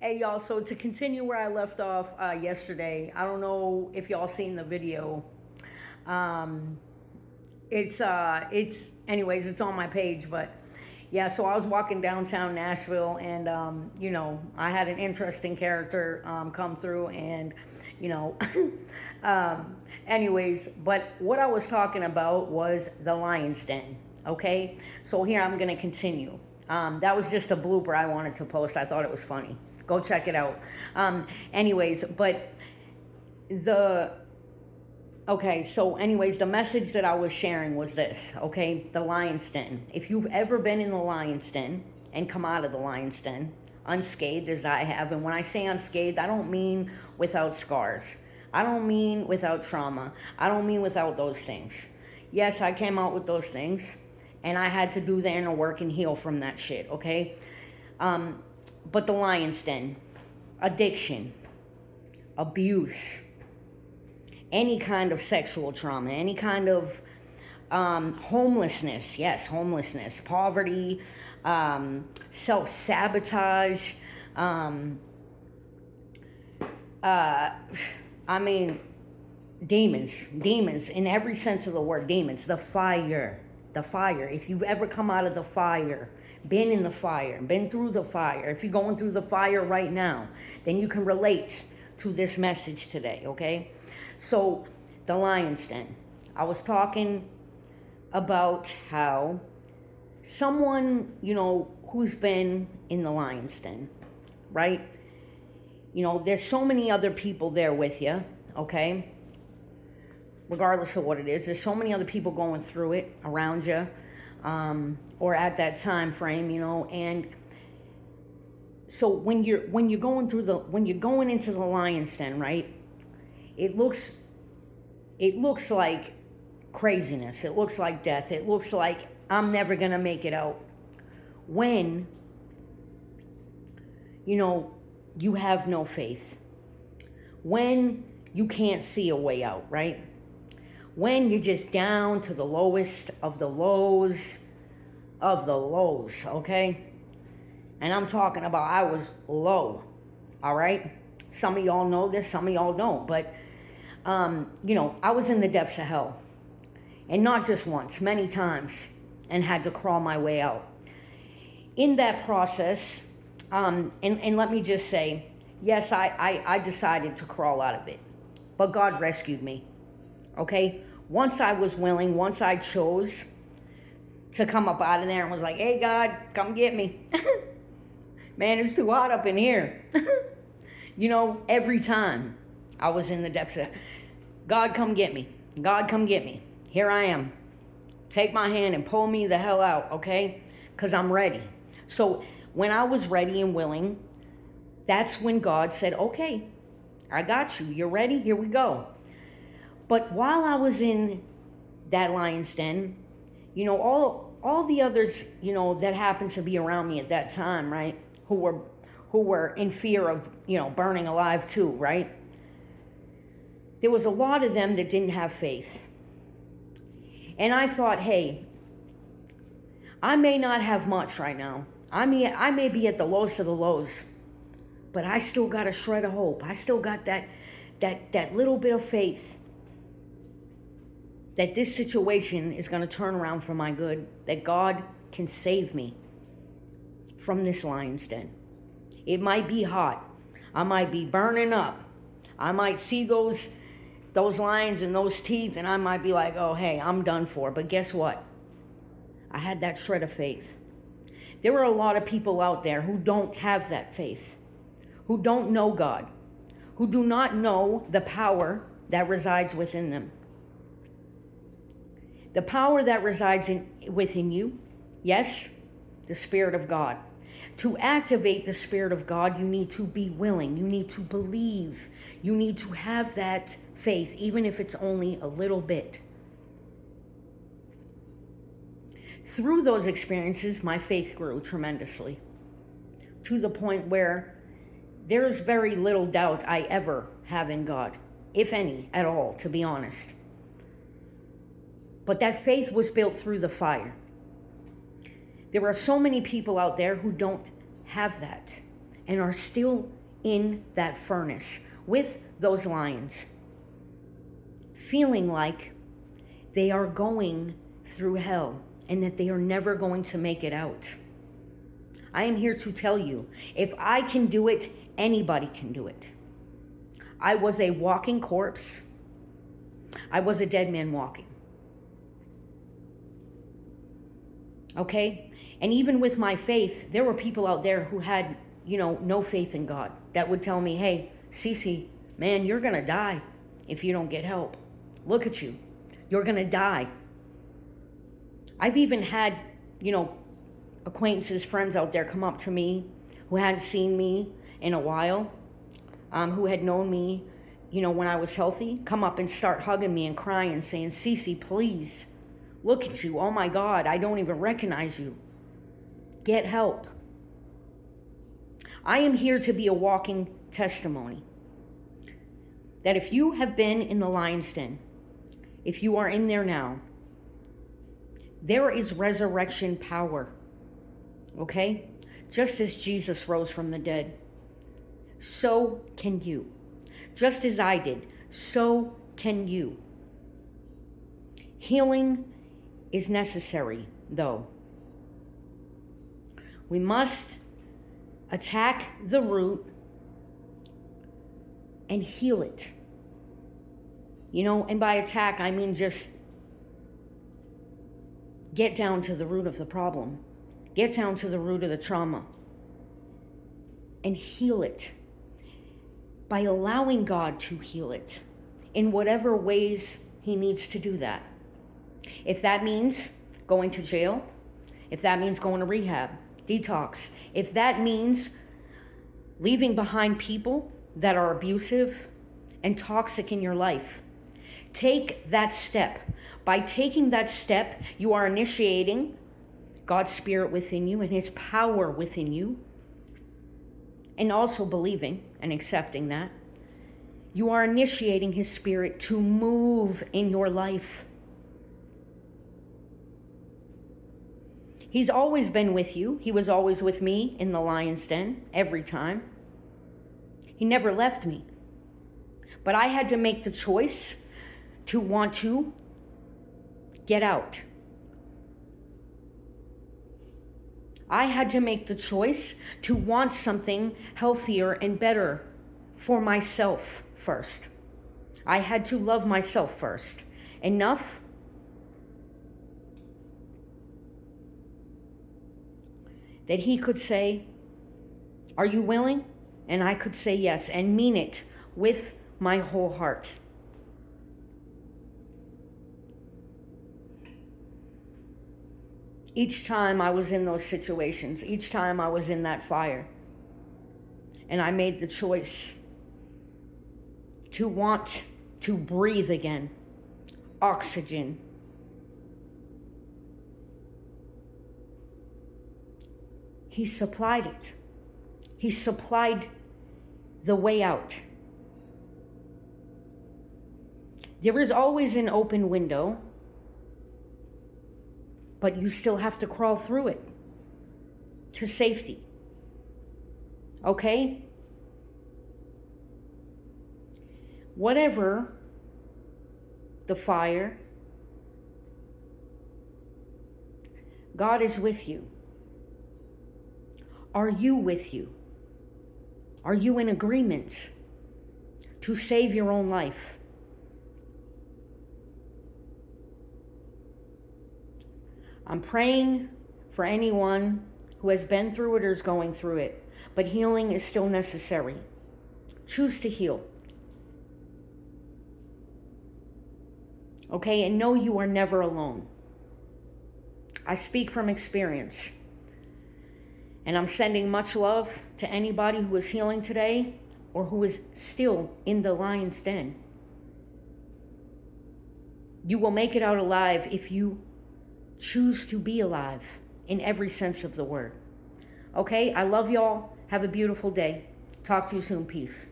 Hey y'all, so to continue where I left off yesterday, I don't know if y'all seen the video. Um, anyways, it's on my page, but yeah, so I was walking downtown Nashville and, I had an interesting character come through and, you know, anyways, but what I was talking about was the Lion's Den, okay? So here I'm going to continue. That was just a blooper I wanted to post. I thought it was funny. Go check it out. Anyways, but the Okay, so anyways, the message that I was sharing was this, okay? The Lion's Den. If you've ever been in the Lion's Den and come out of the Lion's Den unscathed as I have, and when I say unscathed, I don't mean without scars. I don't mean without trauma. I don't mean without those things. Yes, I came out with those things, and I had to do the inner work and heal from that shit, okay? But the Lion's Den, addiction, abuse, any kind of sexual trauma, any kind of homelessness, yes, homelessness, poverty, self-sabotage, I mean, demons in every sense of the word, demons, the fire. If you've ever come out of the fire, been in the fire, been through the fire, if you're going through the fire right now, then you can relate to this message today, okay? So, the Lion's Den. I was talking about how someone, who's been in the Lion's Den, right? There's so many other people there with you, okay? Regardless of what it is, there's so many other people going through it around you, or at that time frame, and so when you're going into the Lion's Den, right? It looks like craziness. It looks like death. It looks like I'm never going to make it out. When, you have no faith. When you can't see a way out, right? When you're just down to the lowest of the lows, okay? And I'm talking about I was low, all right? Some of y'all know this, some of y'all don't, but I was in the depths of hell, and not just once, many times, and had to crawl my way out. In that process, and let me just say, yes, I decided to crawl out of it, but God rescued me, okay? Once I was willing, once I chose to come up out of there and was like, hey, God, come get me. Man, it's too hot up in here. Every time I was in the depths of, God, come get me. God, come get me. Here I am. Take my hand and pull me the hell out, okay? Because I'm ready. So when I was ready and willing, that's when God said, okay, I got you. You're ready? Here we go. But while I was in that Lion's Den, all the others, that happened to be around me at that time, right? Who were in fear of, burning alive too, right? There was a lot of them that didn't have faith. And I thought, hey, I may not have much right now. I may be at the lowest of the lows, but I still got a shred of hope. I still got that little bit of faith that this situation is going to turn around for my good, that God can save me from this Lion's Den. It might be hot. I might be burning up. I might see those lions and those teeth, and I might be like, oh, hey, I'm done for. But guess what? I had that shred of faith. There are a lot of people out there who don't have that faith, who don't know God, who do not know the power that resides within them. The power that resides within you, yes, the Spirit of God. To activate the Spirit of God, you need to be willing. You need to believe. You need to have that faith, even if it's only a little bit. Through those experiences, my faith grew tremendously, to the point where there's very little doubt I ever have in God, if any at all, to be honest. But that faith was built through the fire. There are so many people out there who don't have that. and are still in that furnace with those lions, feeling like they are going through hell and that they are never going to make it out. I am here to tell you, if I can do it, anybody can do it. I was a walking corpse. I was a dead man walking. Okay? And even with my faith, there were people out there who had, no faith in God that would tell me, hey, Cece, man, you're going to die if you don't get help. Look at you. You're going to die. I've even had, acquaintances, friends out there come up to me who hadn't seen me in a while, who had known me, when I was healthy, come up and start hugging me and crying and saying, Cece, please, look at you. Oh my God, I don't even recognize you. Get help. I am here to be a walking testimony that if you have been in the lion's den, if you are in there now, there is resurrection power. Okay? Just as Jesus rose from the dead, so can you. Just as I did, so can you. Healing is necessary, though. We must attack the root and heal it. And by attack, I mean just get down to the root of the problem. Get down to the root of the trauma and heal it by allowing God to heal it in whatever ways He needs to do that. If that means going to jail, if that means going to rehab, detox, if that means leaving behind people that are abusive and toxic in your life, take that step. By taking that step, you are initiating God's Spirit within you and His power within you, and also believing and accepting that. You are initiating His Spirit to move in your life. He's always been with you. He was always with me in the lion's den every time. He never left me. But I had to make the choice to want to get out. I had to make the choice to want something healthier and better for myself first. I had to love myself first. Enough that He could say, are you willing? And I could say yes and mean it with my whole heart. Each time I was in those situations, each time I was in that fire, and I made the choice to want to breathe again, oxygen. He supplied it. He supplied the way out. There is always an open window, but you still have to crawl through it to safety. Okay? Whatever the fire, God is with you. Are you with you? Are you in agreement to save your own life? I'm praying for anyone who has been through it or is going through it, but healing is still necessary. Choose to heal. Okay, and know you are never alone. I speak from experience. And I'm sending much love to anybody who is healing today or who is still in the lion's den. You will make it out alive if you choose to be alive in every sense of the word. Okay, I love y'all. Have a beautiful day. Talk to you soon. Peace.